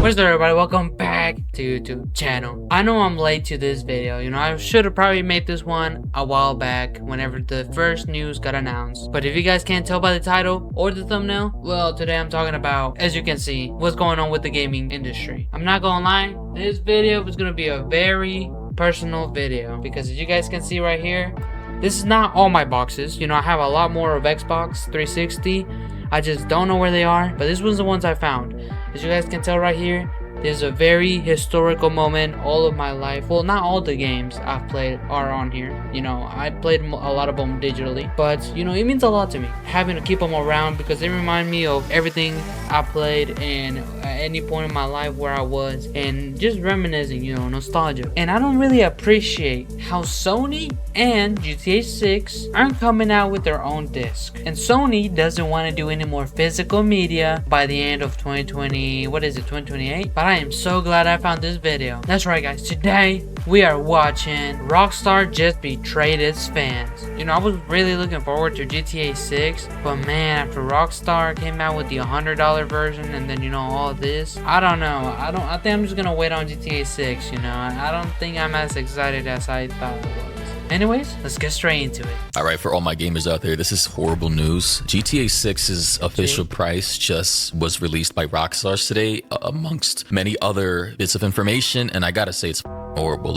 What's up, everybody? Welcome back to YouTube channel. I know I'm late to this video. I should have probably made this one a while back whenever the first news got announced. But if you guys can't tell by the title or the thumbnail, well, today I'm talking about, as you can see, what's going on with the gaming industry. I'm not gonna lie, this video is gonna be a very personal video because as you guys can see right here, this is not all my boxes. I have a lot more of Xbox 360. I just don't know where they are, but this was the ones I found. As you guys can tell right here, there's a very historical moment all of my life. Well, not all the games I've played are on here. I played a lot of them digitally, but it means a lot to me having to keep them around because they remind me of everything I played and at any point in my life where I was and just reminiscing, nostalgia. And I don't really appreciate how Sony and GTA 6 aren't coming out with their own disc. And Sony doesn't want to do any more physical media by the end of 2020, 2028? But I am so glad I found this video. That's right, guys. Today we are watching Rockstar just betrayed its fans. I was really looking forward to GTA 6, but man, after Rockstar came out with the $100 version and then all this, I don't know. I think I'm just gonna wait on GTA 6. I don't think I'm as excited as I thought I was. Anyways, let's get straight into it. All right, for all my gamers out there, this is horrible news. GTA 6's official price just was released by Rockstar today, amongst many other bits of information, and I gotta say it's horrible.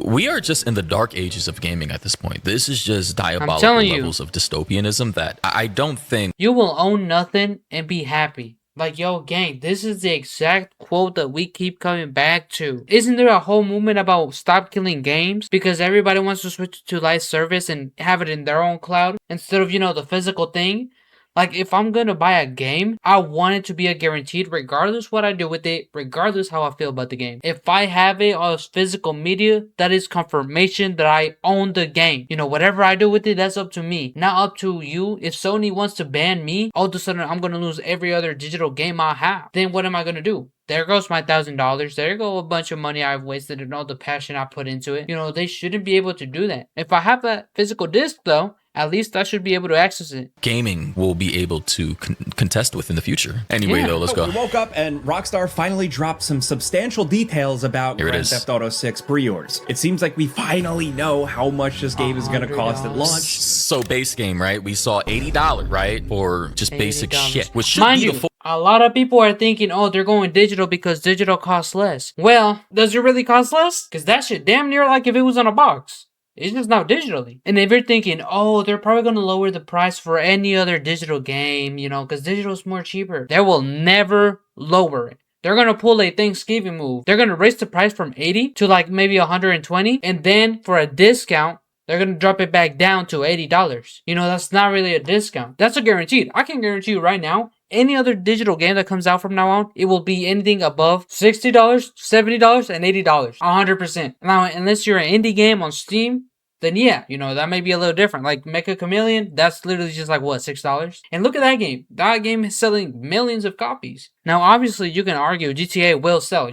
We are just in the dark ages of gaming at this point. This is just diabolical levels of dystopianism that I don't think you will own nothing and be happy. Yo, gang, this is the exact quote that we keep coming back to. Isn't there a whole movement about stop killing games? Because everybody wants to switch to live service and have it in their own cloud instead of, the physical thing. If I'm gonna buy a game, I want it to be a guaranteed regardless what I do with it, regardless how I feel about the game. If I have it as physical media, that is confirmation that I own the game. Whatever I do with it, that's up to me, not up to you. If Sony wants to ban me, all of a sudden I'm gonna lose every other digital game I have. Then what am I gonna do? There goes my $1,000. There go a bunch of money I've wasted and all the passion I put into it. They shouldn't be able to do that. If I have a physical disc though, at least I should be able to access it. Gaming will be able to contest with in the future. Anyway, though, let's go. We woke up and Rockstar finally dropped some substantial details about Grand Theft Auto 6 pre-orders. It seems like we finally know how much this game is going to cost at launch. So base game, right? We saw $80, right? For just basic shit. Which should Mind be you, the full. A lot of people are thinking, oh, they're going digital because digital costs less. Well, does it really cost less? Because that shit damn near like if it was on a box. It's just now digitally. And if you're thinking, oh, they're probably going to lower the price for any other digital game, because digital is more cheaper. They will never lower it. They're going to pull a Thanksgiving move. They're going to raise the price from 80 to maybe 120. And then for a discount, they're going to drop it back down to $80. That's not really a discount. That's a guaranteed. I can guarantee you right now, any other digital game that comes out from now on, it will be anything above $60, $70, and $80. 100%. Now, unless you're an indie game on Steam, then yeah, that may be a little different. Like Mecha Chameleon, that's literally just what, $6? And look at that game. That game is selling millions of copies. Now, obviously, you can argue GTA will sell.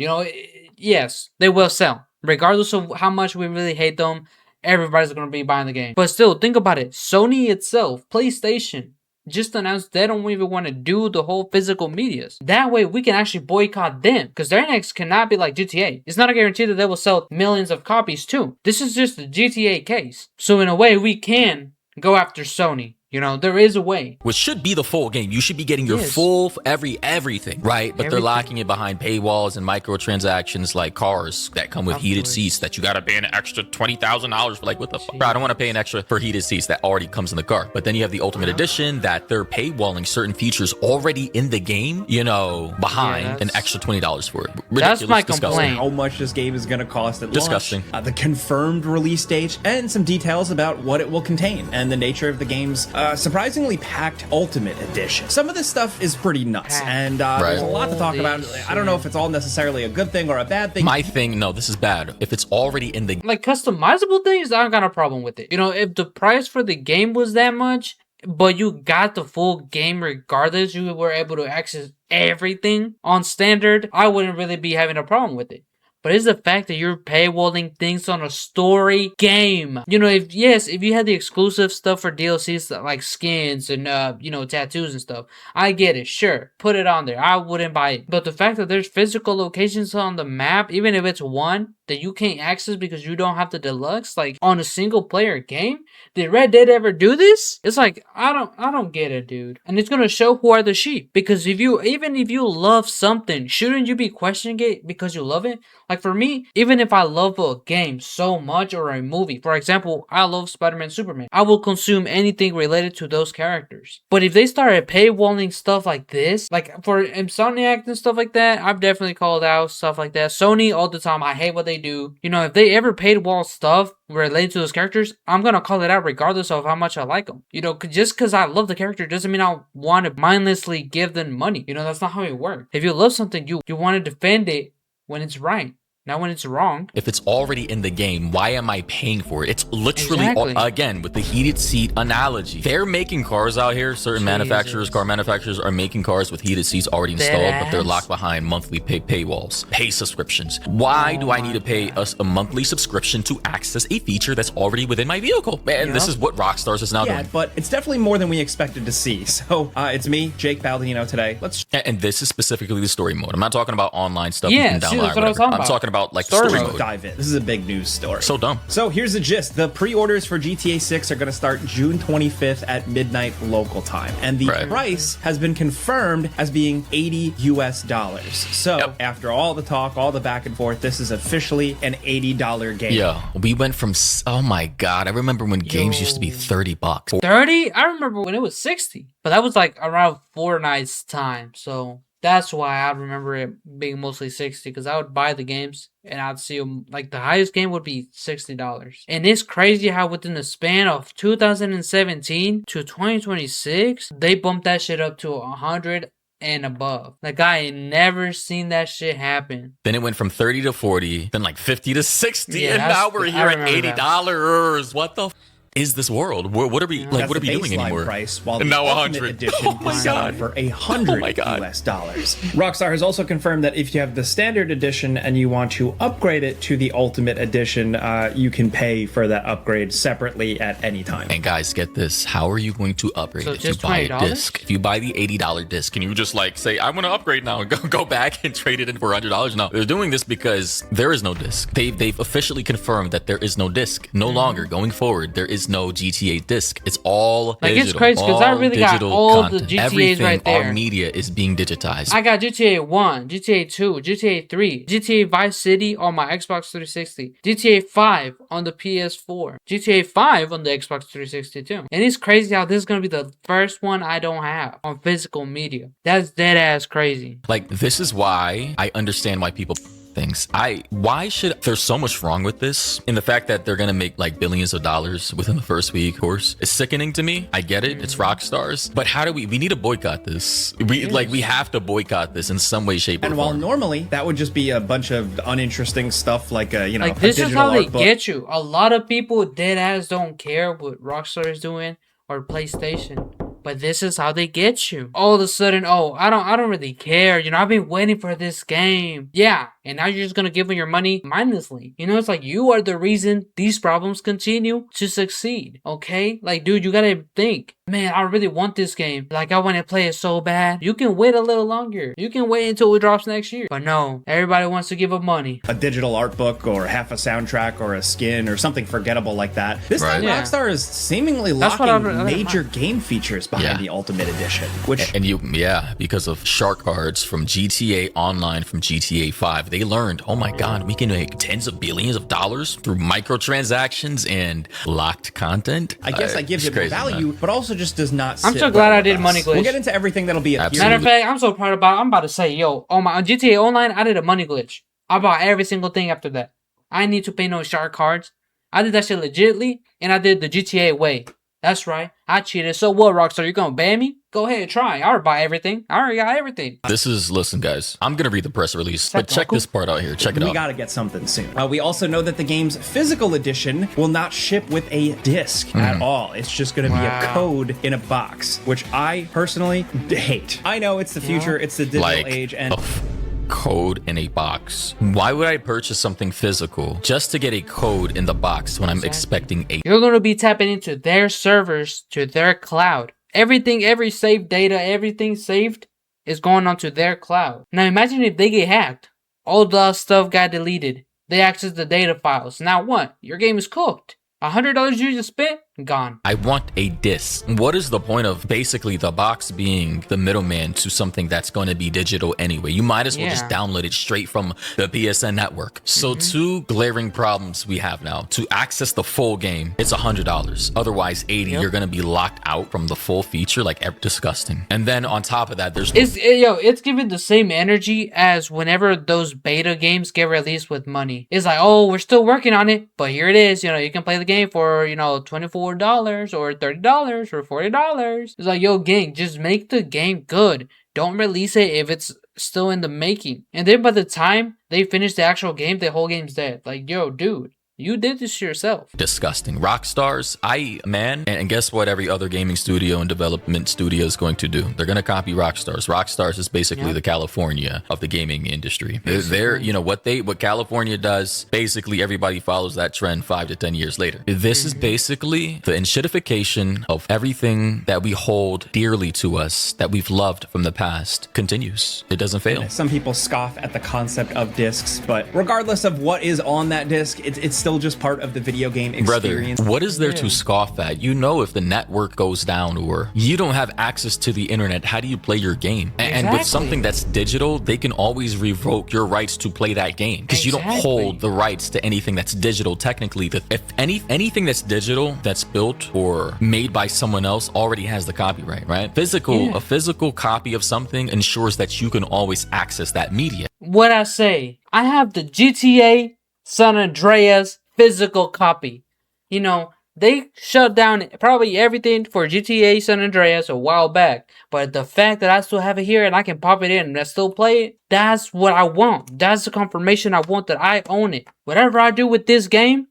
Yes, they will sell. Regardless of how much we really hate them, everybody's going to be buying the game. But still, think about it. Sony itself, PlayStation, just announced they don't even want to do the whole physical medias. That way we can actually boycott them because their next cannot be like GTA. It's not a guarantee that they will sell millions of copies too. This is just the GTA case. So in a way we can go after Sony. There is a way. Which should be the full game. You should be getting your full everything, right? But they're locking it behind paywalls and microtransactions like cars that come with heated seats that you gotta pay an extra $20,000 for. What the fuck? Bro, I don't want to pay an extra for heated seats that already comes in the car. But then you have the Ultimate Edition that they're paywalling certain features already in the game, behind an extra $20 for it. Ridiculous. That's my complaint. How much this game is going to cost at launch. Disgusting. The confirmed release date and some details about what it will contain and the nature of the game's surprisingly packed Ultimate Edition. Some of this stuff is pretty nuts, and there's a lot to talk about. I don't know if it's all necessarily a good thing or a bad thing. No, this is bad. If it's already in the customizable things, I don't got a problem with it. If the price for the game was that much, but you got the full game regardless, you were able to access everything on standard, I wouldn't really be having a problem with it. but it's the fact that you're paywalling things on a story game. You know, if you had the exclusive stuff for DLCs like skins and tattoos and stuff, I get it. Sure, put it on there. I wouldn't buy it. But the fact that there's physical locations on the map, even if it's one that you can't access because you don't have the deluxe, like on a single player game, did Red Dead ever do this? It's like I don't get it, dude. And it's gonna show who are the sheep, because even if you love something, shouldn't you be questioning it because you love it? Like for me, even if I love a game so much or a movie, for example, I love Spider-Man, Superman, I will consume anything related to those characters. But if they started paywalling stuff like this, like for Insomniac and stuff like that, I've definitely called out stuff like that. Sony all the time, I hate what they do. You know, if they ever paywall stuff related to those characters, I'm gonna call it out regardless of how much I like them. You know, just because I love the character doesn't mean I want to mindlessly give them money. You know, that's not how it works. If you love something, you want to defend it when it's right, not when it's wrong. If it's already in the game, why am I paying for it? It's literally, Exactly. again, with the heated seat analogy. They're making cars out here. Certain car manufacturers are making cars with heated seats already installed, but they're locked behind monthly paywalls, pay subscriptions. Why do I need to pay a monthly subscription to access a feature that's already within my vehicle? And this is what Rockstar's is now doing. But it's definitely more than we expected to see. So it's me, Jake Baldino, today. And this is specifically the story mode. I'm not talking about online stuff Yeah, you can see, download. that's what I was talking I'm about. talking about like Story story mode. mode. Dive in. This is a big news story. So dumb. So here's the gist. The pre-orders for GTA 6 are going to start June 25th at midnight local time. And the price has been confirmed as being $80 US. So after all the talk, all the back and forth, this is officially an $80 game. Yeah, we went from, oh my God, I remember when games used to be $30. 30? I remember when it was 60. But that was like around Fortnite's time. So that's why I remember it being mostly 60, because I would buy the games and I'd see them, like the highest game would be $60. And it's crazy how within the span of 2017 to 2026, they bumped that shit up to 100 and above. Like I ain't never seen that shit happen. Then it went from 30 to 40, then like 50 to 60, Yeah, and now we're here at remember $80. What the is this world? What are we like? What are we doing anymore? Price, while And the now Ultimate 100. Edition Oh my is selling God. for $100 US. Rockstar has also confirmed that if you have the standard edition and you want to upgrade it to the Ultimate Edition, you can pay for that upgrade separately at any time. And guys, get this. How are you going to upgrade So if you just buy a $20? disc? If you buy the $80 disc, can you just like say, I want to upgrade now and go back and trade it in for $100? No, they're doing this because there is no disc. They've officially confirmed that there is no disc. No longer going forward, there is no GTA disc. It's all like digital. it's crazy because I really got digital all content. the GTAs Everything, right there. all media is being digitized. I got GTA 1, GTA 2, GTA 3, GTA Vice City on my Xbox 360, GTA 5 on the PS4, GTA 5 on the Xbox 360 too. And it's crazy how this is going to be the first one I don't have on physical media. That's dead ass crazy. Like, this is why I understand why people things. There's so much wrong with this, in the fact that they're gonna make like billions of dollars within the first week, of course. It's sickening to me. I get it. It's Rockstars. But how do we need to boycott this. We have to boycott this in some way, shape, or form. And while normally that would just be a bunch of uninteresting stuff like like this is how they get you. A lot of people dead ass don't care what Rockstar is doing or PlayStation. But this is how they get you. All of a sudden, oh, I don't really care. You know, I've been waiting for this game. Yeah. And now you're just gonna give them your money mindlessly. You know, it's like you are the reason these problems continue to succeed. Okay? Like, dude, you gotta think, man, I really want this game. Like, I want to play it so bad. You can wait a little longer. You can wait until it drops next year. But no, everybody wants to give up money. A digital art book or half a soundtrack or a skin or something forgettable like that. This time, Yeah. Rockstar is seemingly That's what locking major game features behind the Ultimate Edition. Which because of shark cards from GTA Online, from GTA 5, they learned, oh my God, we can make tens of billions of dollars through microtransactions and locked content. I guess that gives it more value, but also just does not sit I'm so glad well I with did us. money glitch. We'll get into everything that'll be Absolutely. Matter of fact, I'm so proud about. I'm about to say, yo, on my GTA Online, I did a money glitch. I bought every single thing after that. I didn't need to pay no shark cards. I did that shit legitly, and I did the GTA way. That's right. I cheated. So what, Rockstar? You gonna ban me? Go ahead, try. I already buy everything. I already got everything. Listen, guys, I'm gonna read the press release, but check this part out here. Check it out. We gotta get something soon. We also know that the game's physical edition will not ship with a disc at all. It's just gonna be a code in a box, which I personally hate. I know it's the future, it's the digital age, and code in a box. Why would I purchase something physical just to get a code in the box when I'm expecting a... You're going to be tapping into their servers, to their cloud. Everything, every saved data, everything saved is going onto their cloud. Now imagine if they get hacked. All the stuff got deleted. They access the data files. Now what? Your game is cooked. $100 you just spent? Gone. I want a disc. What is the point of basically the box being the middleman to something that's going to be digital anyway? You might as well just download it straight from the PSN network. So two glaring problems we have now. To access the full game, it's $100. Otherwise, $80. You're going to be locked out from the full feature. Like, disgusting. And then on top of that, there's... It's giving the same energy as whenever those beta games get released with money. It's like, oh, we're still working on it, but here it is. You know, you can play the game for, you know, $24 or $30 or $40. It's like, yo, gang, just make the game good. Don't release it if it's still in the making. And then by the time they finish the actual game, the whole game's dead. Like, yo, dude, you did this to yourself. Disgusting. Rockstars, and guess what every other gaming studio and development studio is going to do? They're going to copy Rockstars. Rockstars is basically the California of the gaming industry. They're, you know, what California does, basically everybody follows that trend 5 to 10 years later. This is basically the enshittification of everything that we hold dearly to us, that we've loved from the past, continues. It doesn't fail. Some people scoff at the concept of discs, but regardless of what is on that disc, it's still just part of the video game experience. Brother, what is there to scoff at? You know, if the network goes down or you don't have access to the internet, how do you play your game? And with something that's digital, they can always revoke your rights to play that game because you don't hold the rights to anything that's digital. Technically, if anything that's digital that's built or made by someone else already has the copyright, right? A physical copy of something ensures that you can always access that media. What I say, I have the GTA San Andreas physical copy. You know, they shut down probably everything for GTA San Andreas a while back, but the fact that I still have it here and I can pop it in and I still play it, that's what I want. That's the confirmation I want that I own it. Whatever I do with this game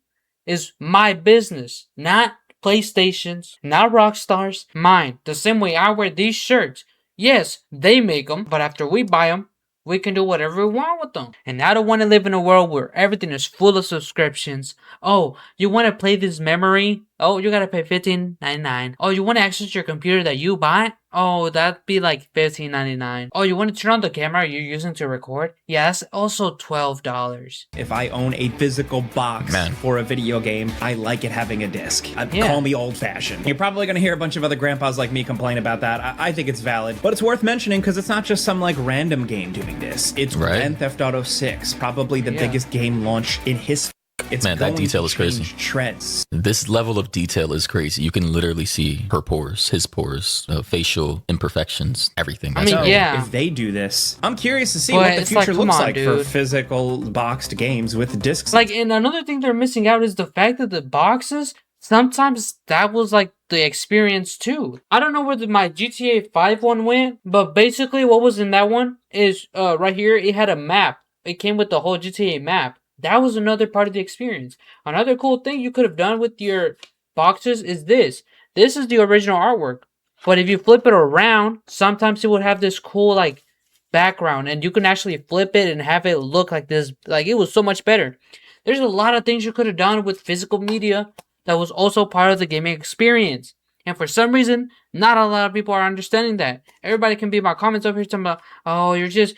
is my business, not PlayStation's, not Rockstar's, mine. The same way I wear these shirts. Yes, they make them, but after we buy them, we can do whatever we want with them. And I don't want to live in a world where everything is full of subscriptions. Oh, you want to play this memory? Oh, you gotta pay $15.99. Oh, you want to access your computer that you buy? Oh, that'd be like $15.99. Oh, you want to turn on the camera you're using to record? Yeah, that's also $12. If I own a physical box for a video game, I like it having a disc. Call me old-fashioned. You're probably going to hear a bunch of other grandpas like me complain about that. I think it's valid, but it's worth mentioning because it's not just some like random game doing this. It's Grand Theft Auto 6, probably the biggest game launch in history. That detail is crazy. Trends. This level of detail is crazy. You can literally see her pores, his pores, facial imperfections, everything. If they do this, I'm curious to see what the future looks like for physical boxed games with discs. Like, and another thing they're missing out is the fact that the boxes, sometimes that was like the experience too. I don't know where my GTA 5 one went, but basically what was in that one is right here, it had a map. It came with the whole GTA map. That was another part of the experience. Another cool thing you could have done with your boxes is this. This is the original artwork. But if you flip it around, sometimes it would have this cool like background. And you can actually flip it and have it look like this. Like, it was so much better. There's a lot of things you could have done with physical media that was also part of the gaming experience. And for some reason, not a lot of people are understanding that. Everybody can be in my comments over here talking about, oh, you're just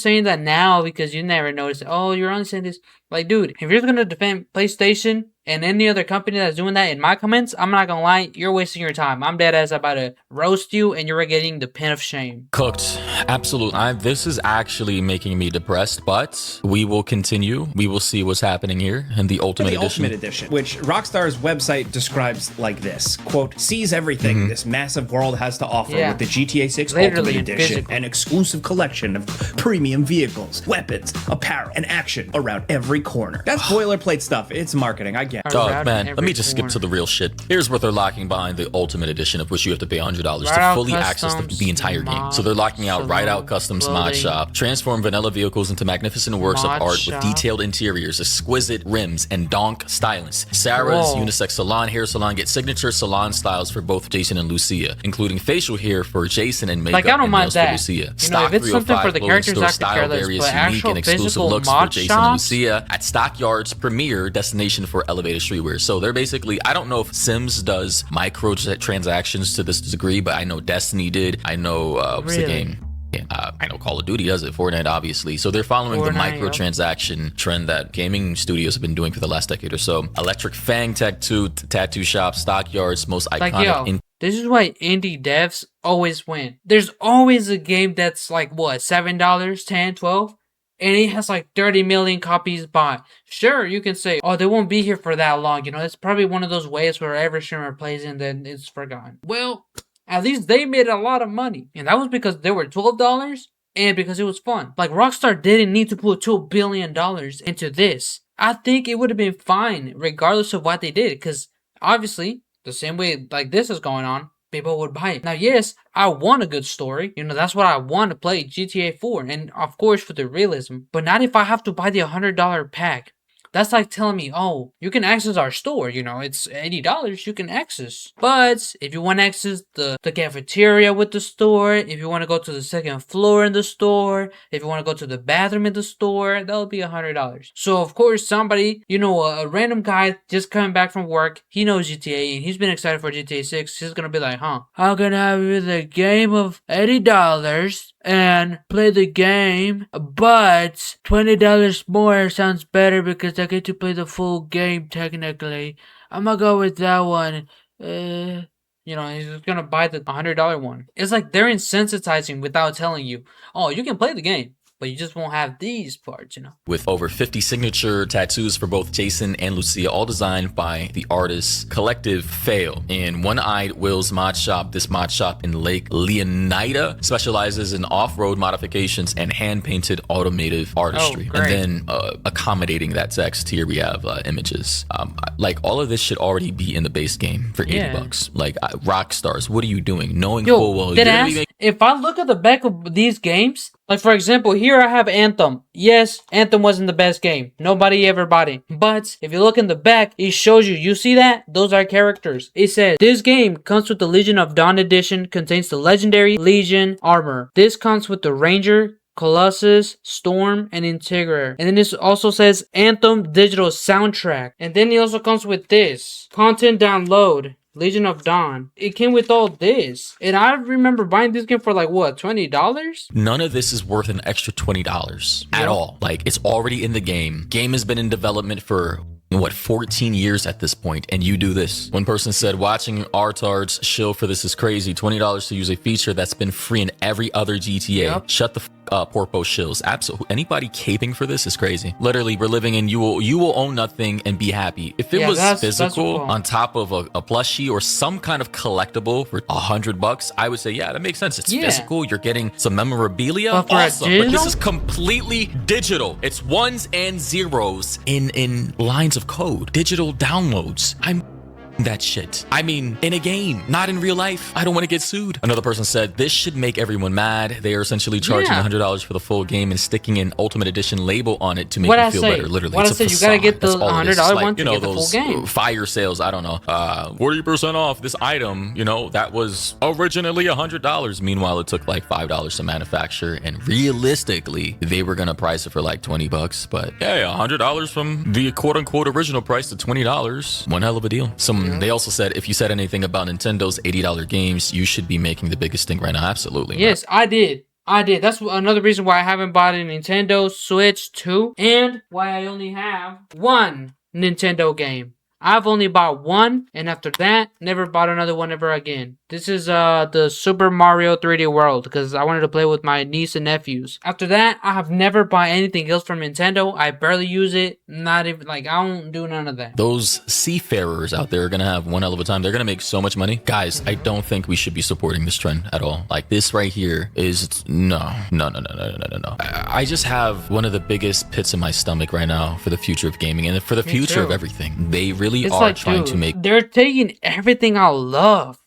saying that now because you never noticed it. Oh, you're only saying this. Like, dude, if you're gonna defend PlayStation and any other company that's doing that in my comments, I'm not gonna lie, you're wasting your time. I'm dead ass about to roast you and you're getting the pin of shame. Cooked. Absolutely. This is actually making me depressed, but we will continue. We will see what's happening here in the Ultimate Edition. Which Rockstar's website describes like this, quote, seize everything this massive world has to offer with the GTA 6 Ultimate Edition, an exclusive collection of premium vehicles, weapons, apparel, and action around every corner. That's boilerplate stuff. It's marketing. I get get. Oh man, let me just skip to the real shit. Here's what they're locking behind the Ultimate Edition, of which you have to pay $100 to fully access the entire game. So they're locking out Ride Out Customs Mod Shop, transform vanilla vehicles into magnificent works of art with detailed interiors, exquisite rims, and donk stylings. Sarah's unisex salon, hair salon, get signature salon styles for both Jason and Lucia, including facial hair for Jason and makeup and nails for Lucia. Stock 305 clothing store style various unique and exclusive looks for Jason and Lucia at Stockyard's premier destination for elevated streetwear. So they're basically, I don't know if Sims does microtransactions to this degree, but I know Destiny did. I know what's the game? I know Call of Duty does it, Fortnite obviously. So they're following the microtransaction trend that gaming studios have been doing for the last decade or so. Electric Fang tattoo shop, Stockyards, most iconic. This is why indie devs always win. There's always a game that's like what, $7, $10, $12? And it has like 30 million copies bought. Sure, you can say, oh, they won't be here for that long. You know, it's probably one of those ways where every streamer plays and then it's forgotten. Well, at least they made a lot of money. And that was because they were $12 and because it was fun. Like, Rockstar didn't need to put $2 billion into this. I think it would have been fine regardless of what they did. Because obviously, the same way like this is going on, people would buy it. Now, yes, I want a good story. You know, that's what I want to play GTA 4. And of course, for the realism. But not if I have to buy the $100 pack. That's like telling me, oh, you can access our store. You know, it's $80 you can access. But if you want to access the cafeteria with the store, if you want to go to the second floor in the store, if you want to go to the bathroom in the store, that'll be $100. So, of course, somebody, you know, a random guy just coming back from work, he knows GTA and he's been excited for GTA 6. He's going to be like, huh, how can I have the game of $80 and play the game, but $20 more sounds better because I get to play the full game technically. I'm gonna go with that one. You know, he's just gonna buy the $100 one. It's like they're insensitizing without telling you, oh, you can play the game, but you just won't have these parts, you know. With over 50 signature tattoos for both Jason and Lucia, all designed by the artist Collective Fail. In One-Eyed Will's Mod Shop, this mod shop in Lake Leonida specializes in off-road modifications and hand-painted automotive artistry. And then accommodating that text, here we have images. Like, all of this should already be in the base game for $80. Like, Rockstars, what are you doing? Knowing full well, if I look at the back of these games, like, for example, here I have Anthem. Yes, Anthem wasn't the best game. Nobody ever bought it. But if you look in the back, it shows you see that? Those are characters. It says, this game comes with the Legion of Dawn edition, contains the legendary Legion armor. This comes with the Ranger, Colossus, Storm, and Integra. And then this also says Anthem digital soundtrack. And then it also comes with this. Content download. Legion of Dawn. It came with all this. And I remember buying this game for like, what, $20? None of this is worth an extra $20 at all. Like, it's already in the game. Game has been in development for, what, 14 years at this point, and you do this. One person said, watching Artards shill for this is crazy. $20 to use a feature that's been free in every other GTA. Shut the Porpo shills. Absolutely. Anybody caping for this is crazy. Literally, we're living in you will own nothing and be happy. If it was physical on top of a plushie or some kind of collectible for $100, I would say, yeah, that makes sense. It's physical. You're getting some memorabilia. Awesome. But this is completely digital. It's ones and zeros in lines of code. Digital downloads. I'm that shit. I mean, in a game, not in real life. I don't want to get sued. Another person said, this should make everyone mad. They are essentially charging $100 for the full game and sticking an Ultimate Edition label on it to make you feel better. Literally, what it's a facade. You gotta get the $100 one to get the full game. Fire sales, I don't know. 40% off this item, you know, that was originally $100. Meanwhile, it took like $5 to manufacture. And realistically, they were gonna price it for like $20. But yeah, $100 from the quote-unquote original price to $20. One hell of a deal. They also said, if you said anything about Nintendo's $80 games, you should be making the biggest thing right now. Absolutely. Yes, I did. That's another reason why I haven't bought a Nintendo Switch 2 and why I only have one Nintendo game. I've only bought one, and after that, never bought another one ever again. This is the Super Mario 3D World because I wanted to play with my niece and nephews. After that, I have never bought anything else from Nintendo. I barely use it. Not even like I don't do none of that. Those seafarers out there are gonna have one hell of a time. They're gonna make so much money. Guys, I don't think we should be supporting this trend at all. Like this right here is no. I just have one of the biggest pits in my stomach right now for the future of gaming and for the future of everything. They really are trying to make. They're taking everything I love.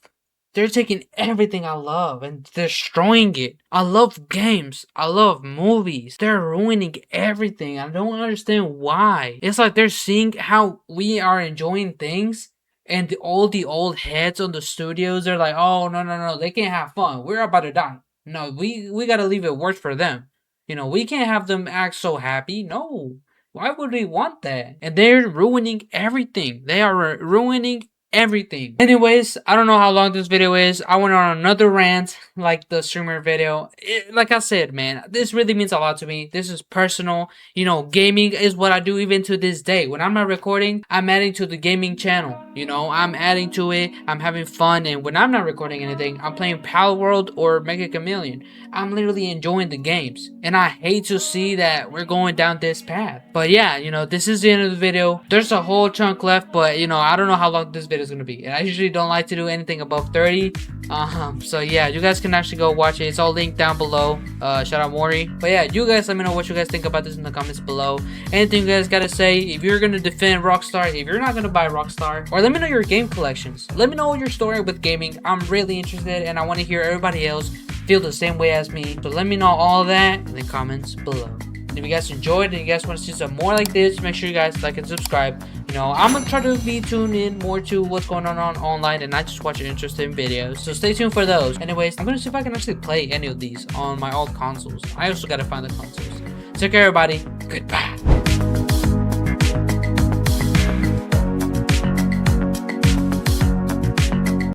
They're taking everything I love and destroying it. I love games. I love movies. They're ruining everything. I don't understand why. It's like they're seeing how we are enjoying things, and all the old heads on the studios are like, oh, no. They can't have fun. We're about to die. No, we gotta leave it worse for them. You know, we can't have them act so happy. No. Why would we want that? And they're ruining everything. They are ruining everything. Anyways, I don't know how long this video is. I went on another rant like the streamer video. Like I said, man, this really means a lot to me. This is personal. You know, gaming is what I do even to this day. When I'm not recording, I'm adding to the gaming channel. You know, I'm adding to it. I'm having fun. And when I'm not recording anything, I'm playing Pal World or Mega Chameleon. I'm literally enjoying the games. And I hate to see that we're going down this path. But yeah, you know, this is the end of the video. There's a whole chunk left, but you know, I don't know how long this video is gonna be, and I usually don't like to do anything above 30. So yeah, you guys can actually go watch it. It's all linked down below. Shout out Maury. But yeah, you guys let me know what you guys think about this in the comments below. Anything you guys gotta say, if you're gonna defend Rockstar, if you're not gonna buy Rockstar, or let me know your game collections. Let me know your story with gaming. I'm really interested, and I want to hear everybody else feel the same way as me. So let me know all that in the comments below. If you guys enjoyed and you guys want to see some more like this, make sure you guys like and subscribe. You know, I'm gonna try to be tuned in more to what's going on online and not just watching interesting videos. So stay tuned for those. Anyways, I'm gonna see if I can actually play any of these on my old consoles. I also gotta find the consoles. Take care, everybody. Goodbye.